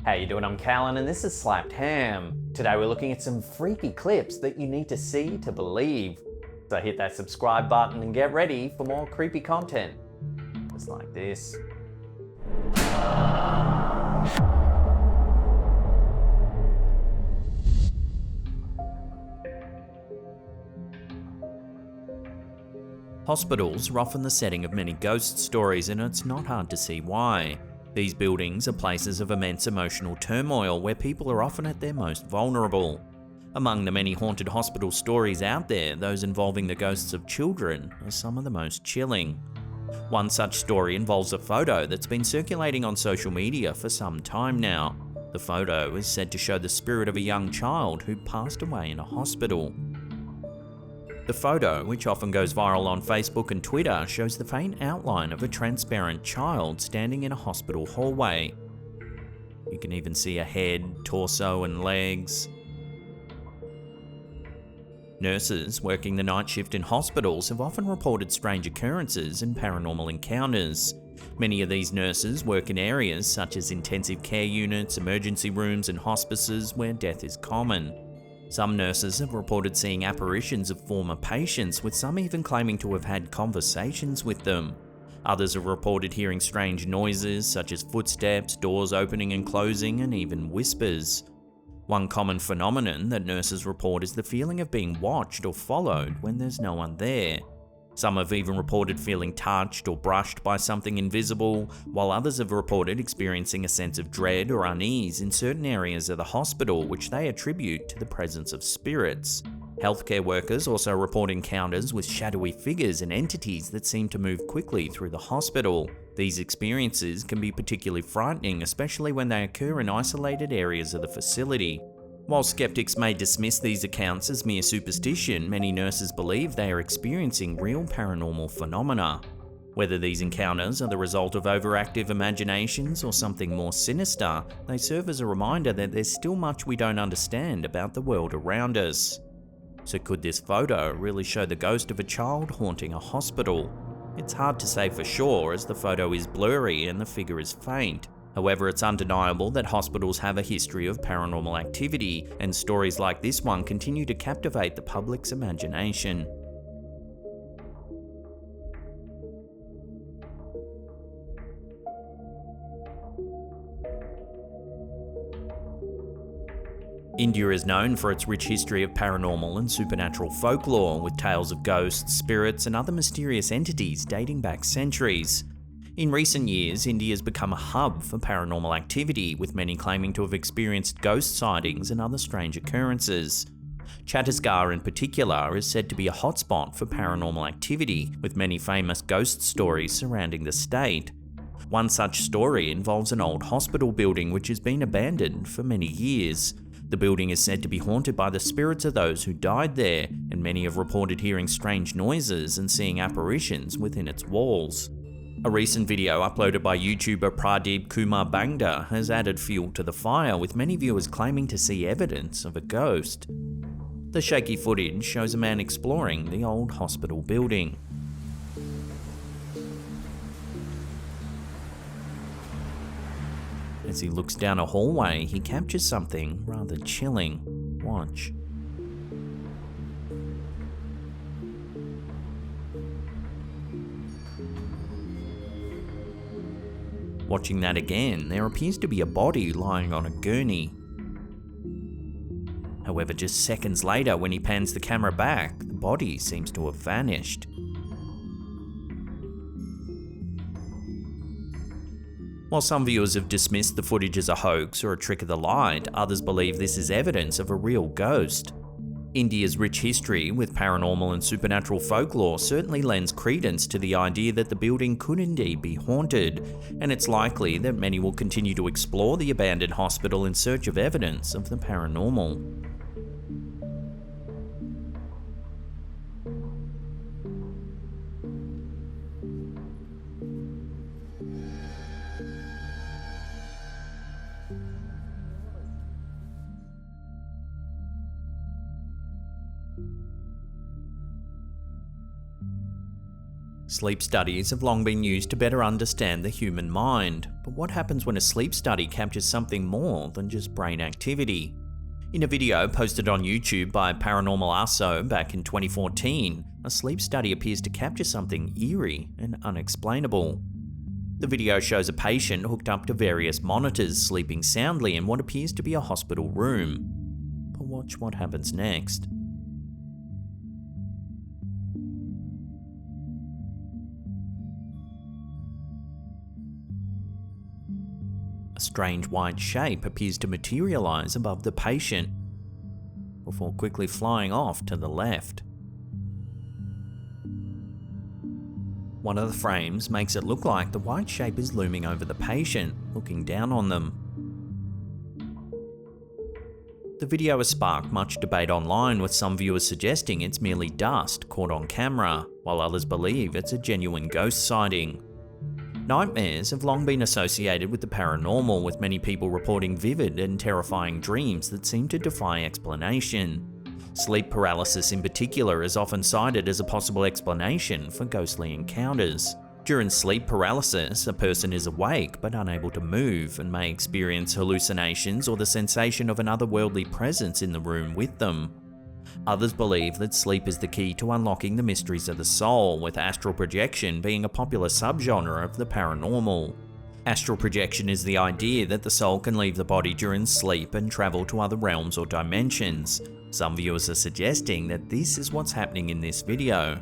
How you doing? I'm Callan and this is Slapped Ham. Today we're looking at some freaky clips that you need to see to believe. So hit that subscribe button and get ready for more creepy content. Just like this. Hospitals are often the setting of many ghost stories, and it's not hard to see why. These buildings are places of immense emotional turmoil where people are often at their most vulnerable. Among the many haunted hospital stories out there, those involving the ghosts of children are some of the most chilling. One such story involves a photo that's been circulating on social media for some time now. The photo is said to show the spirit of a young child who passed away in a hospital. The photo, which often goes viral on Facebook and Twitter, shows the faint outline of a transparent child standing in a hospital hallway. You can even see a head, torso, and legs. Nurses working the night shift in hospitals have often reported strange occurrences and paranormal encounters. Many of these nurses work in areas such as intensive care units, emergency rooms, and hospices where death is common. Some nurses have reported seeing apparitions of former patients, with some even claiming to have had conversations with them. Others have reported hearing strange noises such as footsteps, doors opening and closing, and even whispers. One common phenomenon that nurses report is the feeling of being watched or followed when there's no one there. Some have even reported feeling touched or brushed by something invisible, while others have reported experiencing a sense of dread or unease in certain areas of the hospital, which they attribute to the presence of spirits. Healthcare workers also report encounters with shadowy figures and entities that seem to move quickly through the hospital. These experiences can be particularly frightening, especially when they occur in isolated areas of the facility. While skeptics may dismiss these accounts as mere superstition, many nurses believe they are experiencing real paranormal phenomena. Whether these encounters are the result of overactive imaginations or something more sinister, they serve as a reminder that there's still much we don't understand about the world around us. So could this photo really show the ghost of a child haunting a hospital? It's hard to say for sure, as the photo is blurry and the figure is faint. However, it's undeniable that hospitals have a history of paranormal activity, and stories like this one continue to captivate the public's imagination. India is known for its rich history of paranormal and supernatural folklore, with tales of ghosts, spirits, and other mysterious entities dating back centuries. In recent years, India has become a hub for paranormal activity, with many claiming to have experienced ghost sightings and other strange occurrences. Chhattisgarh in particular is said to be a hotspot for paranormal activity, with many famous ghost stories surrounding the state. One such story involves an old hospital building which has been abandoned for many years. The building is said to be haunted by the spirits of those who died there, and many have reported hearing strange noises and seeing apparitions within its walls. A recent video uploaded by YouTuber Pradeep Kumar Bangda has added fuel to the fire, with many viewers claiming to see evidence of a ghost. The shaky footage shows a man exploring the old hospital building. As he looks down a hallway, he captures something rather chilling. Watch. Watching that again, there appears to be a body lying on a gurney. However, just seconds later, when he pans the camera back, the body seems to have vanished. While some viewers have dismissed the footage as a hoax or a trick of the light, others believe this is evidence of a real ghost. India's rich history with paranormal and supernatural folklore certainly lends credence to the idea that the building could indeed be haunted, and it's likely that many will continue to explore the abandoned hospital in search of evidence of the paranormal. Sleep studies have long been used to better understand the human mind, but what happens when a sleep study captures something more than just brain activity? In a video posted on YouTube by Paranormal Asso back in 2014, a sleep study appears to capture something eerie and unexplainable. The video shows a patient hooked up to various monitors sleeping soundly in what appears to be a hospital room. But watch what happens next. A strange white shape appears to materialize above the patient, before quickly flying off to the left. One of the frames makes it look like the white shape is looming over the patient, looking down on them. The video has sparked much debate online, with some viewers suggesting it's merely dust caught on camera, while others believe it's a genuine ghost sighting. Nightmares have long been associated with the paranormal, with many people reporting vivid and terrifying dreams that seem to defy explanation. Sleep paralysis in particular is often cited as a possible explanation for ghostly encounters. During sleep paralysis, a person is awake but unable to move and may experience hallucinations or the sensation of an otherworldly presence in the room with them. Others believe that sleep is the key to unlocking the mysteries of the soul, with astral projection being a popular subgenre of the paranormal. Astral projection is the idea that the soul can leave the body during sleep and travel to other realms or dimensions. Some viewers are suggesting that this is what's happening in this video.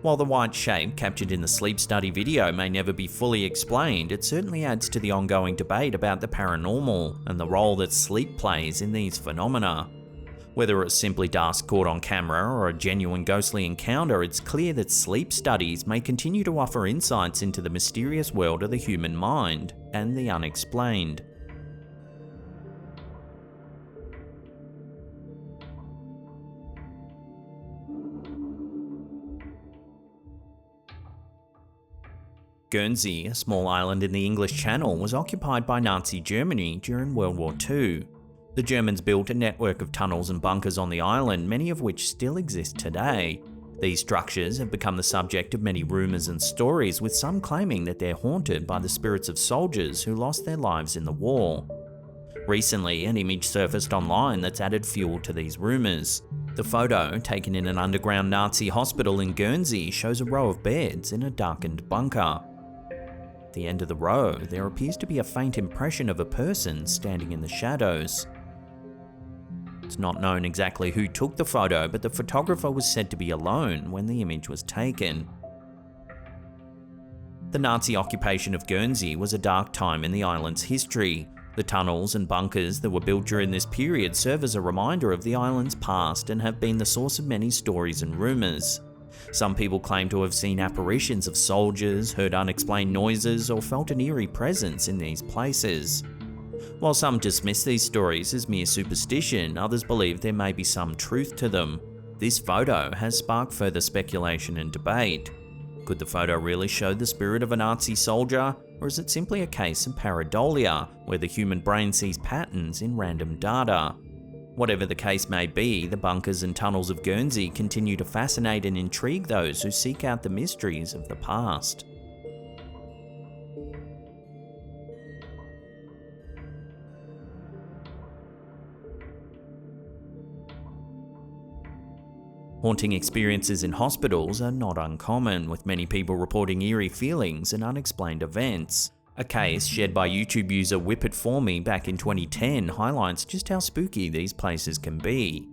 While the white shape captured in the sleep study video may never be fully explained, it certainly adds to the ongoing debate about the paranormal and the role that sleep plays in these phenomena. Whether it's simply dust caught on camera or a genuine ghostly encounter, it's clear that sleep studies may continue to offer insights into the mysterious world of the human mind and the unexplained. Guernsey, a small island in the English Channel, was occupied by Nazi Germany during World War II. The Germans built a network of tunnels and bunkers on the island, many of which still exist today. These structures have become the subject of many rumours and stories, with some claiming that they're haunted by the spirits of soldiers who lost their lives in the war. Recently, an image surfaced online that's added fuel to these rumours. The photo, taken in an underground Nazi hospital in Guernsey, shows a row of beds in a darkened bunker. At the end of the row, there appears to be a faint impression of a person standing in the shadows. It's not known exactly who took the photo, but the photographer was said to be alone when the image was taken. The Nazi occupation of Guernsey was a dark time in the island's history. The tunnels and bunkers that were built during this period serve as a reminder of the island's past and have been the source of many stories and rumours. Some people claim to have seen apparitions of soldiers, heard unexplained noises, or felt an eerie presence in these places. While some dismiss these stories as mere superstition, others believe there may be some truth to them. This photo has sparked further speculation and debate. Could the photo really show the spirit of a Nazi soldier, or is it simply a case of pareidolia, where the human brain sees patterns in random data? Whatever the case may be, the bunkers and tunnels of Guernsey continue to fascinate and intrigue those who seek out the mysteries of the past. Haunting experiences in hospitals are not uncommon, with many people reporting eerie feelings and unexplained events. A case shared by YouTube user Whip It For Me back in 2010 highlights just how spooky these places can be.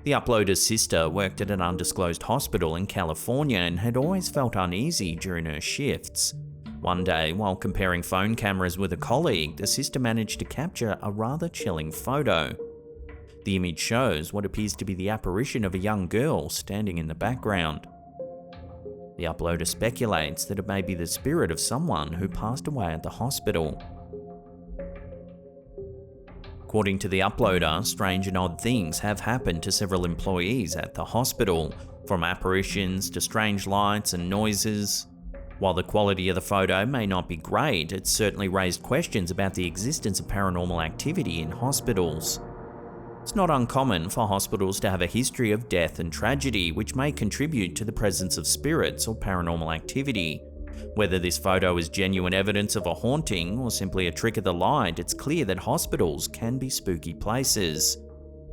The uploader's sister worked at an undisclosed hospital in California and had always felt uneasy during her shifts. One day, while comparing phone cameras with a colleague, the sister managed to capture a rather chilling photo. The image shows what appears to be the apparition of a young girl standing in the background. The uploader speculates that it may be the spirit of someone who passed away at the hospital. According to the uploader, strange and odd things have happened to several employees at the hospital, from apparitions to strange lights and noises. While the quality of the photo may not be great, it's certainly raised questions about the existence of paranormal activity in hospitals. It's not uncommon for hospitals to have a history of death and tragedy, which may contribute to the presence of spirits or paranormal activity. Whether this photo is genuine evidence of a haunting or simply a trick of the light, it's clear that hospitals can be spooky places.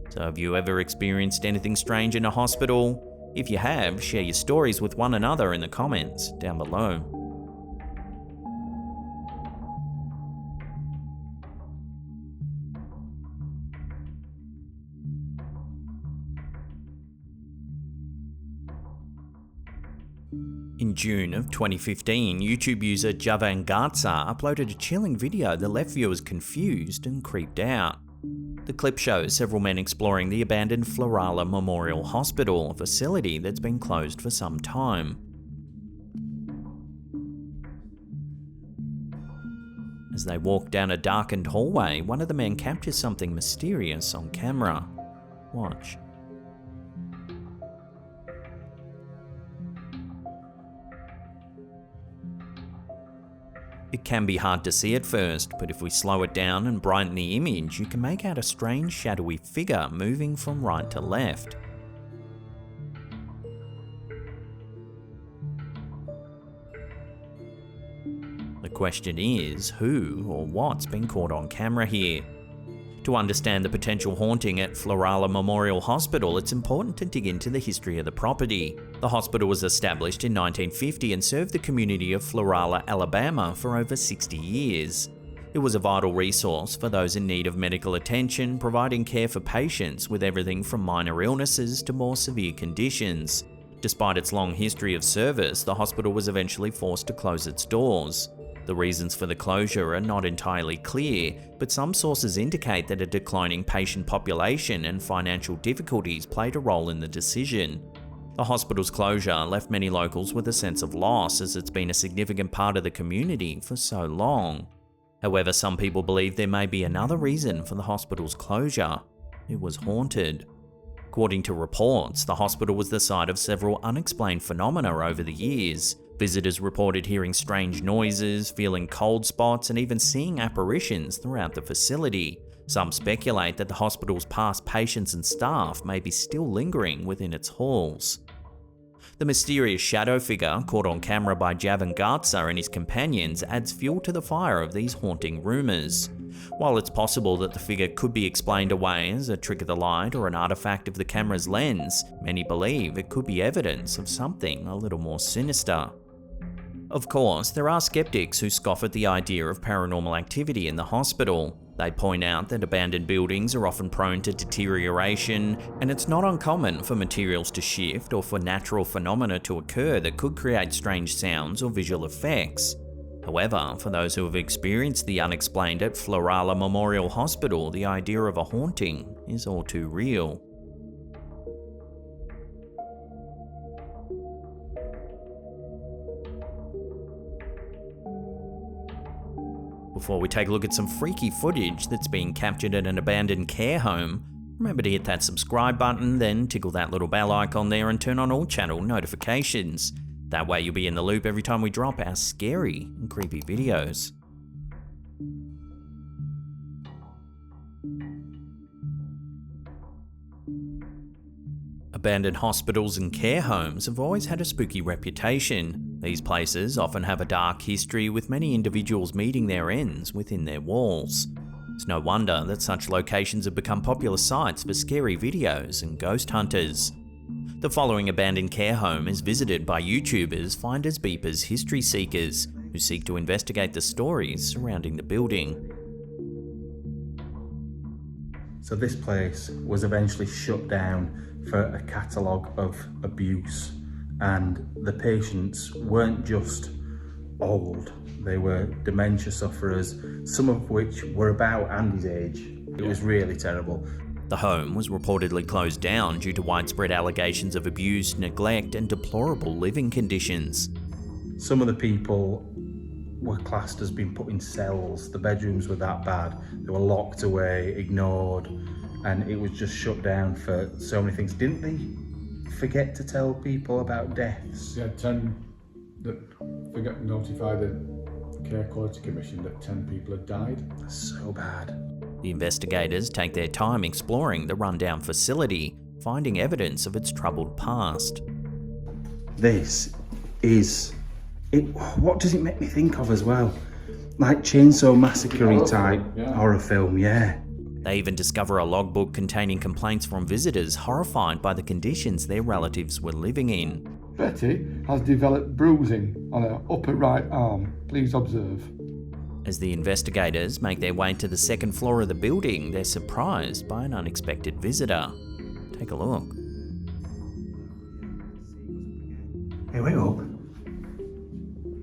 So have you ever experienced anything strange in a hospital? If you have, share your stories with one another in the comments down below. In June of 2015, YouTube user Javan Garza uploaded a chilling video that left viewers confused and creeped out. The clip shows several men exploring the abandoned Florala Memorial Hospital, a facility that's been closed for some time. As they walk down a darkened hallway, one of the men captures something mysterious on camera. Watch. It can be hard to see at first, but if we slow it down and brighten the image, you can make out a strange shadowy figure moving from right to left. The question is, who or what's been caught on camera here? To understand the potential haunting at Florala Memorial Hospital, it's important to dig into the history of the property. The hospital was established in 1950 and served the community of Florala, Alabama for over 60 years. It was a vital resource for those in need of medical attention, providing care for patients with everything from minor illnesses to more severe conditions. Despite its long history of service, the hospital was eventually forced to close its doors. The reasons for the closure are not entirely clear, but some sources indicate that a declining patient population and financial difficulties played a role in the decision. The hospital's closure left many locals with a sense of loss, as it's been a significant part of the community for so long. However, some people believe there may be another reason for the hospital's closure. It was haunted. According to reports, the hospital was the site of several unexplained phenomena over the years. Visitors reported hearing strange noises, feeling cold spots, and even seeing apparitions throughout the facility. Some speculate that the hospital's past patients and staff may be still lingering within its halls. The mysterious shadow figure caught on camera by Javan Garza and his companions adds fuel to the fire of these haunting rumours. While it's possible that the figure could be explained away as a trick of the light or an artifact of the camera's lens, many believe it could be evidence of something a little more sinister. Of course, there are skeptics who scoff at the idea of paranormal activity in the hospital. They point out that abandoned buildings are often prone to deterioration, and it's not uncommon for materials to shift or for natural phenomena to occur that could create strange sounds or visual effects. However, for those who have experienced the unexplained at Florala Memorial Hospital, the idea of a haunting is all too real. Before we take a look at some freaky footage that's being captured at an abandoned care home, remember to hit that subscribe button, then tickle that little bell icon there and turn on all channel notifications. That way you'll be in the loop every time we drop our scary and creepy videos. Abandoned hospitals and care homes have always had a spooky reputation. These places often have a dark history, with many individuals meeting their ends within their walls. It's no wonder that such locations have become popular sites for scary videos and ghost hunters. The following abandoned care home is visited by YouTubers, finders, beepers, history seekers, who seek to investigate the stories surrounding the building. So this place was eventually shut down for a catalogue of abuse, and the patients weren't just old, they were dementia sufferers, some of which were about Andy's age. It was really terrible. The home was reportedly closed down due to widespread allegations of abuse, neglect, and deplorable living conditions. Some of the people were classed as being put in cells. The bedrooms were that bad. They were locked away, ignored, and it was just shut down for so many things. Didn't they forget to tell people about deaths? They had 10 that forgot to notify the Care Quality Commission that 10 people had died. That's so bad. The investigators take their time exploring the rundown facility, finding evidence of its troubled past. This is... what does it make me think of as well? Like Chainsaw Massacre type horror film, yeah. They even discover a logbook containing complaints from visitors horrified by the conditions their relatives were living in. Betty has developed bruising on her upper right arm. Please observe. As the investigators make their way to the second floor of the building, they're surprised by an unexpected visitor. Take a look. Hey, wake up.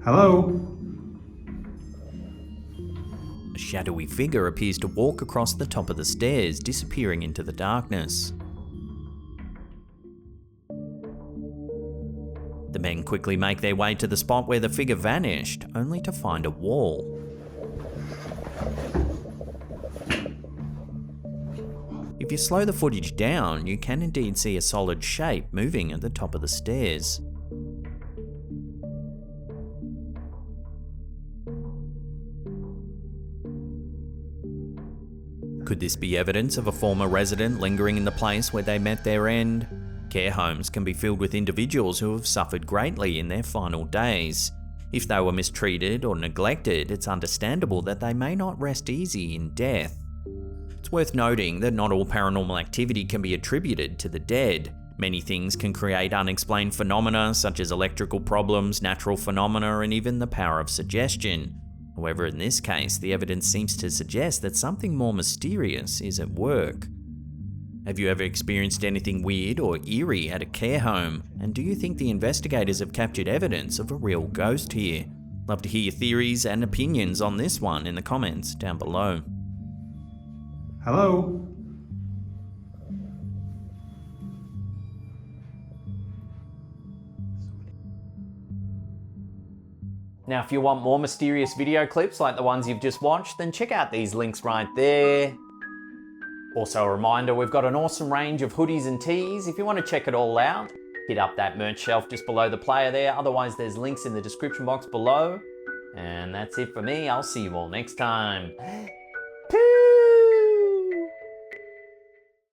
Hello? A shadowy figure appears to walk across the top of the stairs, disappearing into the darkness. The men quickly make their way to the spot where the figure vanished, only to find a wall. If you slow the footage down, you can indeed see a solid shape moving at the top of the stairs. Could this be evidence of a former resident lingering in the place where they met their end? Care homes can be filled with individuals who have suffered greatly in their final days. If they were mistreated or neglected, it's understandable that they may not rest easy in death. It's worth noting that not all paranormal activity can be attributed to the dead. Many things can create unexplained phenomena such as electrical problems, natural phenomena, and even the power of suggestion. However, in this case, the evidence seems to suggest that something more mysterious is at work. Have you ever experienced anything weird or eerie at a care home? And do you think the investigators have captured evidence of a real ghost here? Love to hear your theories and opinions on this one in the comments down below. Hello? Now, if you want more mysterious video clips like the ones you've just watched, then check out these links right there. Also a reminder, we've got an awesome range of hoodies and tees. If you want to check it all out, hit up that merch shelf just below the player there. Otherwise, there's links in the description box below. And that's it for me. I'll see you all next time.